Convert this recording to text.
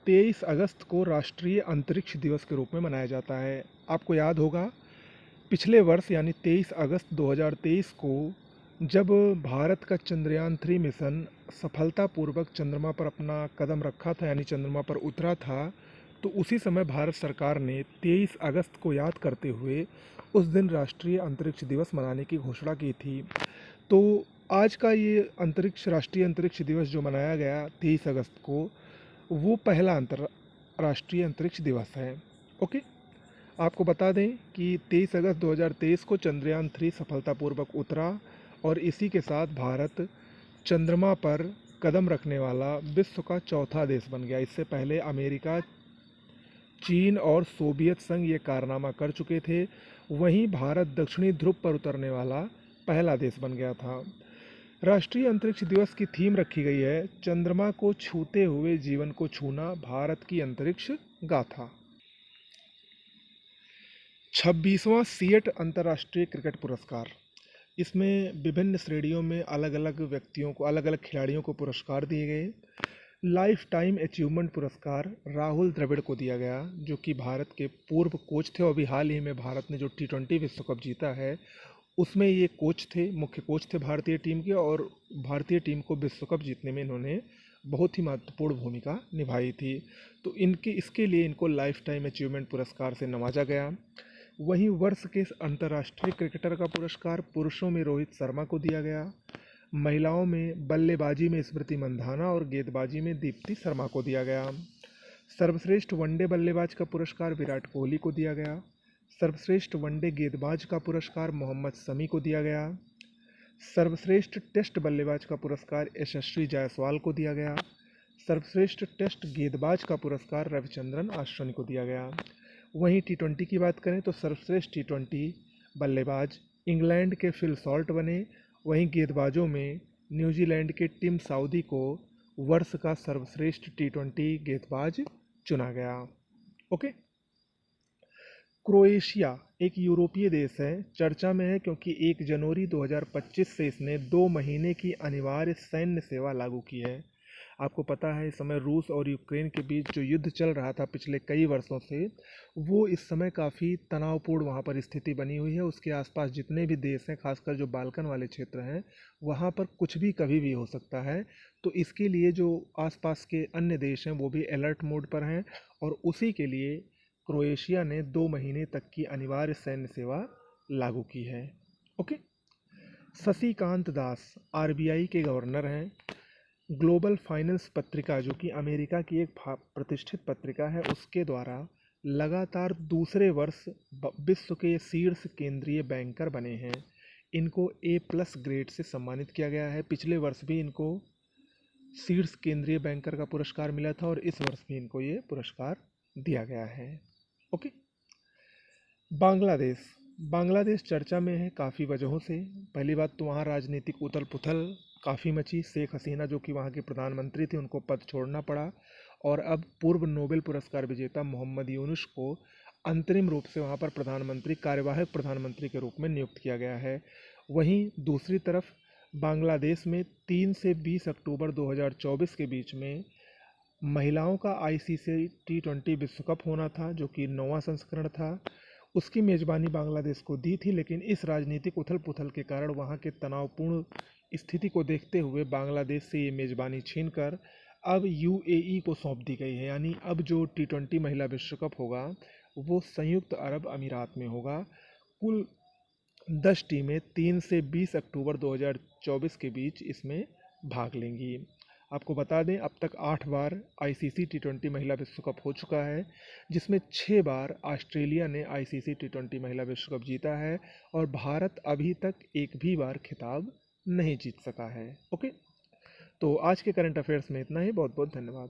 23 अगस्त को राष्ट्रीय अंतरिक्ष दिवस के रूप में मनाया जाता है। आपको याद होगा पिछले वर्ष यानी 23 अगस्त 2023 को जब भारत का चंद्रयान 3 मिशन सफलतापूर्वक चंद्रमा पर अपना कदम रखा था यानी चंद्रमा पर उतरा था, तो उसी समय भारत सरकार ने 23 अगस्त को याद करते हुए उस दिन राष्ट्रीय अंतरिक्ष दिवस मनाने की घोषणा की थी। तो आज का ये राष्ट्रीय अंतरिक्ष दिवस जो मनाया गया 23 अगस्त को, वो पहला अंतर्राष्ट्रीय अंतरिक्ष दिवस है। ओके, आपको बता दें कि 23 अगस्त 2023 को चंद्रयान 3 सफलतापूर्वक उतरा और इसी के साथ भारत चंद्रमा पर कदम रखने वाला विश्व का चौथा देश बन गया। इससे पहले अमेरिका, चीन और सोवियत संघ ये कारनामा कर चुके थे। वहीं भारत दक्षिणी ध्रुव पर उतरने वाला पहला देश बन गया था। राष्ट्रीय अंतरिक्ष दिवस की थीम रखी गई है चंद्रमा को छूते हुए जीवन को छूना, भारत की अंतरिक्ष गाथा। 26वां सीएट अंतर्राष्ट्रीय क्रिकेट पुरस्कार, इसमें विभिन्न श्रेणियों में अलग अलग व्यक्तियों को, अलग अलग खिलाड़ियों को पुरस्कार दिए गए। लाइफ टाइम अचीवमेंट पुरस्कार राहुल द्रविड़ को दिया गया, जो कि भारत के पूर्व कोच थे और अभी हाल ही में भारत ने जो T20 विश्व कप जीता है उसमें ये कोच थे, मुख्य कोच थे भारतीय टीम के, और भारतीय टीम को विश्व कप जीतने में इन्होंने बहुत ही महत्वपूर्ण भूमिका निभाई थी। तो इसके लिए इनको लाइफ टाइम अचीवमेंट पुरस्कार से नवाजा गया। वहीं वर्ष के अंतर्राष्ट्रीय क्रिकेटर का पुरस्कार पुरुषों में रोहित शर्मा को दिया गया, महिलाओं में बल्लेबाजी में स्मृति मंधाना और गेंदबाजी में दीप्ति शर्मा को दिया गया। सर्वश्रेष्ठ वनडे बल्लेबाज का पुरस्कार विराट कोहली को दिया गया। सर्वश्रेष्ठ वनडे गेंदबाज का पुरस्कार मोहम्मद शमी को दिया गया। सर्वश्रेष्ठ टेस्ट बल्लेबाज का पुरस्कार यशस्वी जायसवाल को दिया गया। सर्वश्रेष्ठ टेस्ट गेंदबाज का पुरस्कार रविचंद्रन अश्विन को दिया गया। वहीं T20 की बात करें तो सर्वश्रेष्ठ T20 बल्लेबाज इंग्लैंड के फिल सॉल्ट बने। वहीं गेंदबाजों में न्यूजीलैंड के टिम साउदी को वर्ष का सर्वश्रेष्ठ T20 गेंदबाज चुना गया। ओके, क्रोएशिया एक यूरोपीय देश है, चर्चा में है क्योंकि 1 जनवरी 2025 से इसने 2 महीने की अनिवार्य सैन्य सेवा लागू की है। आपको पता है इस समय रूस और यूक्रेन के बीच जो युद्ध चल रहा था पिछले कई वर्षों से, वो इस समय काफ़ी तनावपूर्ण वहाँ पर स्थिति बनी हुई है। उसके आसपास जितने भी देश हैं, खासकर जो बाल्कन वाले क्षेत्र हैं, वहाँ पर कुछ भी कभी भी हो सकता है। तो इसके लिए जो आसपास के अन्य देश हैं वो भी अलर्ट मोड पर हैं, और उसी के लिए क्रोएशिया ने 2 महीने तक की अनिवार्य सैन्य सेवा लागू की है। ओके, शशिकांत दास आरबीआई के गवर्नर हैं। ग्लोबल फाइनेंस पत्रिका, जो कि अमेरिका की एक प्रतिष्ठित पत्रिका है, उसके द्वारा लगातार दूसरे वर्ष विश्व के शीर्ष केंद्रीय बैंकर बने हैं। इनको A+ ग्रेड से सम्मानित किया गया है। पिछले वर्ष भी इनको शीर्ष केंद्रीय बैंकर का पुरस्कार मिला था और इस वर्ष भी इनको ये पुरस्कार दिया गया है। ओके, बांग्लादेश चर्चा में है काफ़ी वजहों से। पहली बात तो वहाँ राजनीतिक उथल पुथल काफ़ी मची। शेख हसीना जो कि वहाँ के प्रधानमंत्री थे, उनको पद छोड़ना पड़ा, और अब पूर्व नोबेल पुरस्कार विजेता मोहम्मद यूनुस को अंतरिम रूप से वहाँ पर कार्यवाहक प्रधानमंत्री के रूप में नियुक्त किया गया है। वहीं दूसरी तरफ बांग्लादेश में 3 से 20 अक्टूबर 2024 के बीच में महिलाओं का ICC T20 विश्व कप होना था, जो कि 9वां संस्करण था। उसकी मेज़बानी बांग्लादेश को दी थी, लेकिन इस राजनीतिक उथल पुथल के कारण वहाँ के तनावपूर्ण स्थिति को देखते हुए बांग्लादेश से ये मेज़बानी छीनकर अब UAE को सौंप दी गई है। यानी अब जो T20 महिला विश्व कप होगा वो संयुक्त अरब अमीरात में होगा। कुल 10 टीमें 3 से 20 अक्टूबर 2024 के बीच इसमें भाग लेंगी। आपको बता दें अब तक 8 बार ICC T20 महिला विश्व कप हो चुका है, जिसमें 6 बार ऑस्ट्रेलिया ने ICC T20 महिला विश्व कप जीता है, और भारत अभी तक एक भी बार खिताब नहीं जीत सका है। ओके, तो आज के करंट अफेयर्स में इतना ही। बहुत बहुत धन्यवाद।